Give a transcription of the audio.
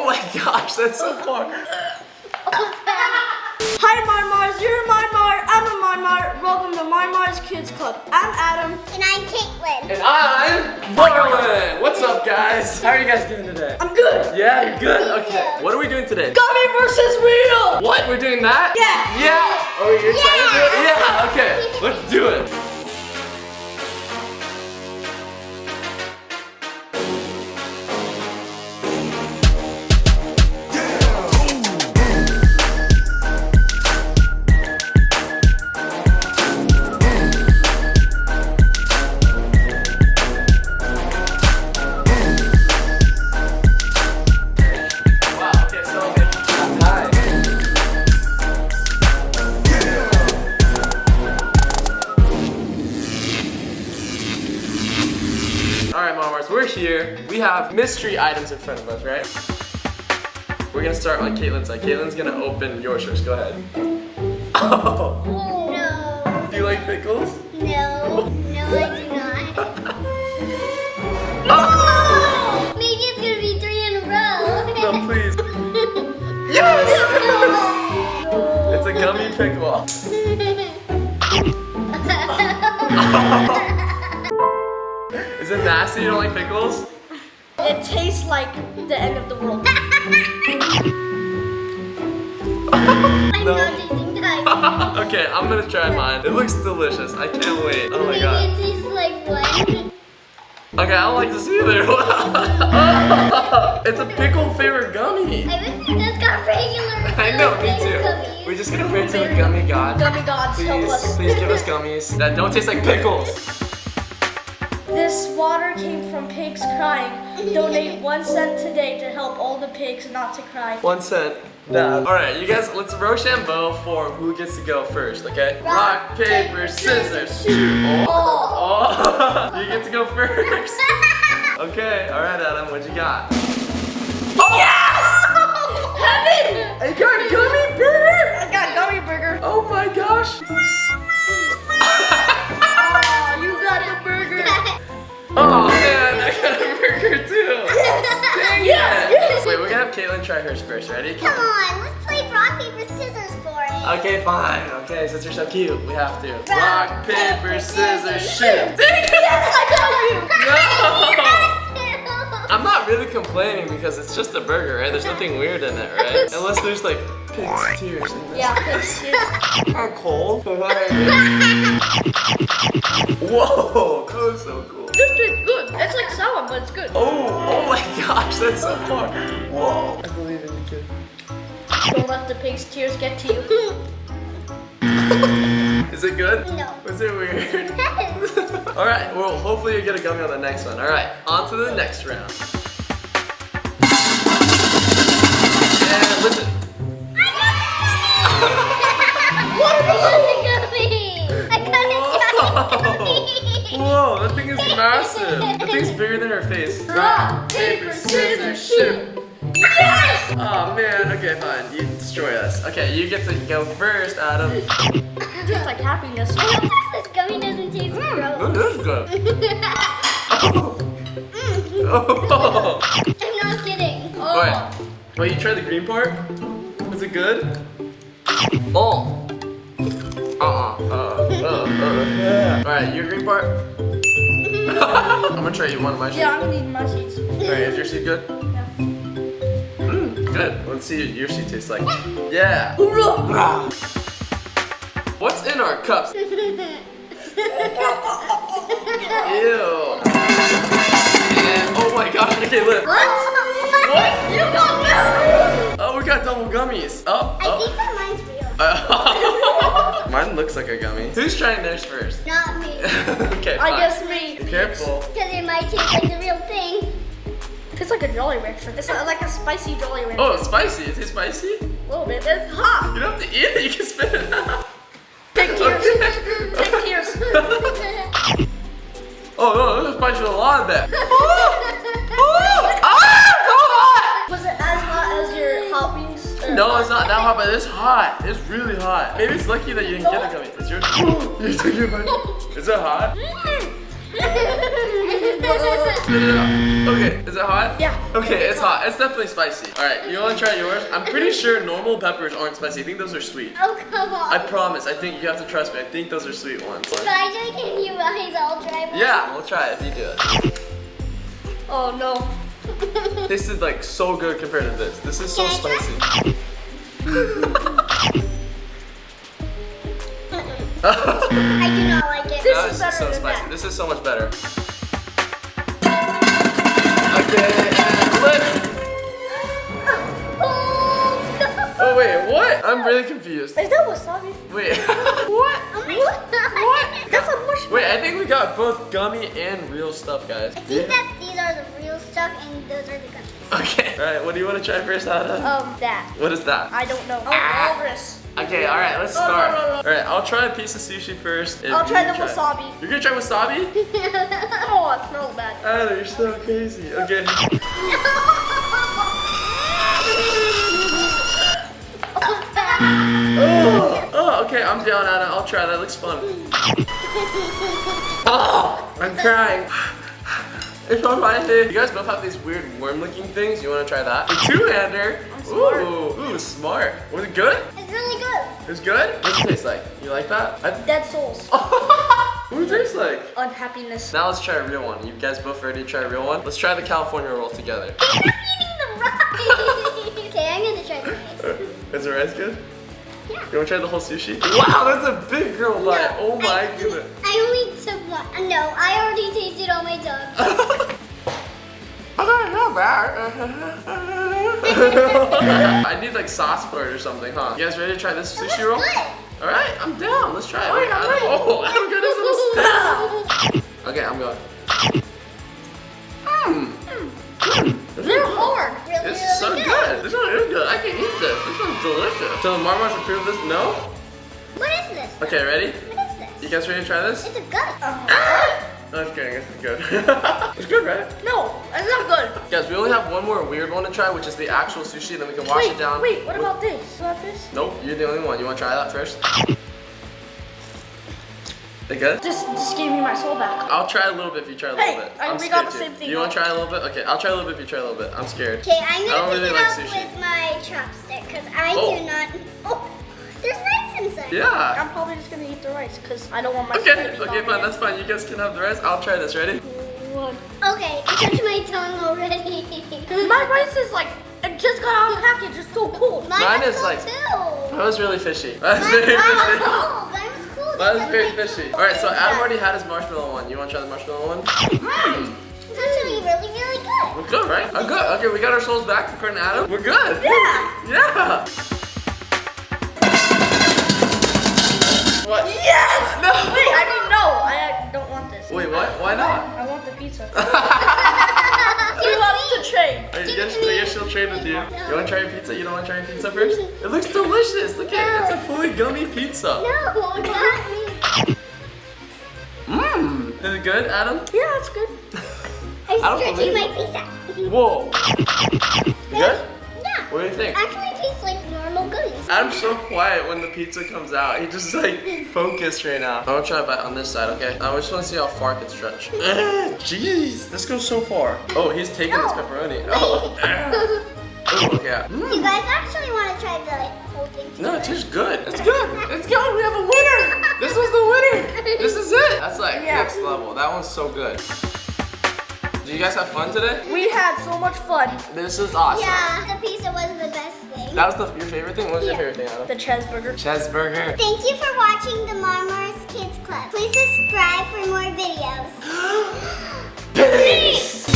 my gosh, that's so far. Hi Marmars, you're a Marmar, I'm a Marmar. Welcome to Marmar's Kids Club. I'm Adam. And I'm Caitlin. And I'm Marlon. What's up, guys? How are you guys doing today? I'm good. Yeah, you're good? Okay. What are we doing today? Gummy versus real. What? We're doing that? Yeah. Yeah. Are you excited to do it? Yeah. Okay. Let's do it. We're here. We have mystery items in front of us, right? We're gonna start on Caitlin's side. Caitlin's gonna open yours first. Go ahead. Oh. No. Do you like pickles? No. No, I do not. Oh. Maybe it's gonna be 3 in a row. No, please. Yes! It's a gummy pickle. Is it nasty? You don't like pickles? It tastes like the end of the world. I'm not tasting that. Okay, I'm gonna try mine. It looks delicious. I can't wait. Oh my god. Maybe it tastes like one. Okay, I don't like this either. It's a pickle flavored gummy. I wish it just got regular. I know, me too. Gummies. We're just gonna pray to the gummy god. Gummy gods, help Please, us. please give us gummies that don't taste like pickles. This water came from pigs crying. Donate 1 cent today to help all the pigs not to cry. 1 cent. Dad. Alright, you guys, let's Rochambeau for who gets to go first, okay? Rock, paper, scissors, shoot. Oh. You get to go first. Okay, alright, Adam, what you got? Oh! Yes! Heaven! I got gummy burger! I got gummy burger. Oh my gosh! Oh, you got the burger. Oh man, I got a burger too! Dang Yes, it. yes. Wait, we're gonna have Caitlin try hers first, ready? Come on, let's play rock, paper, scissors for it. Okay, fine. Okay, since you're so cute, we have to. Rock, paper, scissors, shoot! Dang it! Yes, I got you. No! I'm not really complaining because it's just a burger, right? There's nothing weird in it, right? Unless there's like pig's tears in this. Yeah, pigs too. I'm cold. Whoa, that was so cool. This tastes good. It's like sour, but it's good. Oh my gosh, that's so far. Whoa. I believe in you, kid. Don't let the pig's tears get to you. Is it good? No. Was it weird? Alright, well, hopefully you get a gummy on the next one. Alright, on to the next round. And listen. What are you gummy? I got a gummy. Whoa, that thing is massive. That thing's bigger than her face. Rock, paper, scissors, shoot. Yes! Oh man, okay, fine. You destroy us. Okay, you get to go first, Adam. Tastes like happiness. I hope this gummy doesn't taste gross. This is good. Oh. I'm not kidding. Wait, you tried the green part? Was it good? Oh. Alright, your green part? I'm gonna try you one of my sheets. Yeah, I'm gonna need my seeds. Alright, is your seed good? Yeah. Good. Let's see what your seed tastes like. Yeah. Hoorah! What's in our cups? Ew. And, oh my gosh, okay, look. What? What? You got milk! Oh, we got double gummies. Oh, I think that mine's real. Mine looks like a gummy. Who's trying theirs first? Not me. Okay, I fine. guess me. Be careful. Because it might taste like the real thing. Tastes like a Jolly Rancher. It's like a spicy Jolly Rancher. Oh, it's spicy. Is it spicy? A little bit. It's hot. You don't have to eat it. You can spit it out. Take tears. Take tears. Oh no, this is spicy a lot of that. Was it as hot as your hot wings? No, it's not that hot, but it's hot. It's really hot. Maybe it's lucky that you didn't get a gummy. Is yours? You're taking a bite. Is it hot? Okay, is it hot? Yeah. Okay, it's hot. It's definitely spicy. All right, you want to try yours? I'm pretty sure normal peppers aren't spicy. I think those are sweet. Oh, come on. I promise. I think you have to trust me. I think those are sweet ones. If I do it, can you guys all try one? Yeah, we'll try it if you do it. Oh no. This is like so good compared to this. This is so Can I try? spicy. I do not like it. This Now is this better so than spicy. that. This is so much better. Okay, and lift. Oh, no. Oh wait, what? I'm really confused. Is that wasabi? Wait, what? Oh my God. That's a mushroom. Wait, I think we got both gummy and real stuff, guys. I think that these are the real stuff and those are the gummies. Okay. All right, what do you want to try first, Anna? That. What is that? I don't know. All this. Okay, all right, let's No, no, start. no, no. All right, I'll try a piece of sushi first. and I'll you try the can wasabi. You're gonna try wasabi? Oh, it smells bad. Anna, you're so crazy. Okay. Oh, okay, I'm down, Anna. I'll try. That looks fun. Oh, I'm crying. It's on my head. You guys both have these weird worm-looking things. You want to try that? A two-hander. I'm smart. Ooh, smart. Was it good? It's really good. It's good? What's it taste like? You like that? Dead souls. What does it taste like? Unhappiness. Now let's try a real one. You guys both ready to try a real one? Let's try the California roll together. I'm eating the rice. Okay, I'm gonna try the rice. Is the rice good? Yeah. You want to try the whole sushi? Wow, that's a big girl bite. Oh my goodness. I only took one. No, I already tasted all my tongue. Okay, not bad. I need like sauce for it or something, huh? You guys ready to try this sushi roll? Good. All right, I'm down. Let's try it. Alright, I'm ready. Oh, I'm good as a stick. Okay, I'm going. They're hard. Really, This is so good. This one is good. I can eat this. This one's delicious. So the marmars approve this? No? What is this? Okay, ready? What is this? You guys ready to try this? It's a gut. No, it's kidding. It's good. It's good, right? No, it's not good. Guys, we only have one more weird one to try, which is the actual sushi. Then we can wash it down. Wait, what with- about this? What about this? Nope, you're the only one. You want to try that first? They good? Just gave me my soul back. I'll try a little bit if you try a little Hey, bit. we got the scared same too. thing. You want to try a little bit? Okay, I'll try a little bit if you try a little bit. I'm scared. Okay, I'm I gonna don't pick really it like up sushi. with my chopstick because I Oh. do not. Oh, there's rice inside. Yeah. I'm probably just gonna eat the rice because I don't want my Okay, soul to be okay, fine. That's fine. You guys can have the rest. I'll try this. Ready? Okay, it touched my tongue already. My rice is like, it just got out of the package. It's so cool. Mine was is cool like- too. That was really fishy. That was very fishy. Mine was cool. That was It very touched my fishy. tongue. All right, so Adam already had his marshmallow one. You want to try the marshmallow one? It's actually really, really good. We're good, right? I'm good. Okay, we got our souls back according to Adam. We're good. Yeah. Yeah. What? Yes! No. Wait, I mean, no. I don't want this. Wait, what? Why not? I want the pizza. Give Who it wants to to trade? I Give guess, it to me. I guess she'll trade with you. No. You want to try your pizza? You don't want to try your pizza first? It looks delicious. Look at it. It's a fully gummy pizza. No, not me. Mmm. Is it good, Adam? Yeah, it's good. I'm I don't stretching my believe pizza. Whoa. You good? Yeah. What do you think? Actually, it tastes like normal gummies. Adam's so quiet when the pizza comes out. He just like focused right now. I'm gonna try a bite on this side, okay? I just want to see how far it can stretch. Jeez, this goes so far. Oh, he's taking this pepperoni. Oh, oh yeah. You guys actually want to try the whole thing? No, it tastes good. It's good. It's good. We have a winner. This was the winner. This is it. That's like Yeah. next level. That one's so good. Do you guys have fun today? We had so much fun. This is awesome. Yeah, the pizza was the best thing. That was your favorite thing? What was your Yeah. favorite thing, Adam? The cheeseburger. Cheeseburger. Thank you for watching the Marmar's Kids Club. Please subscribe for more videos. Peace.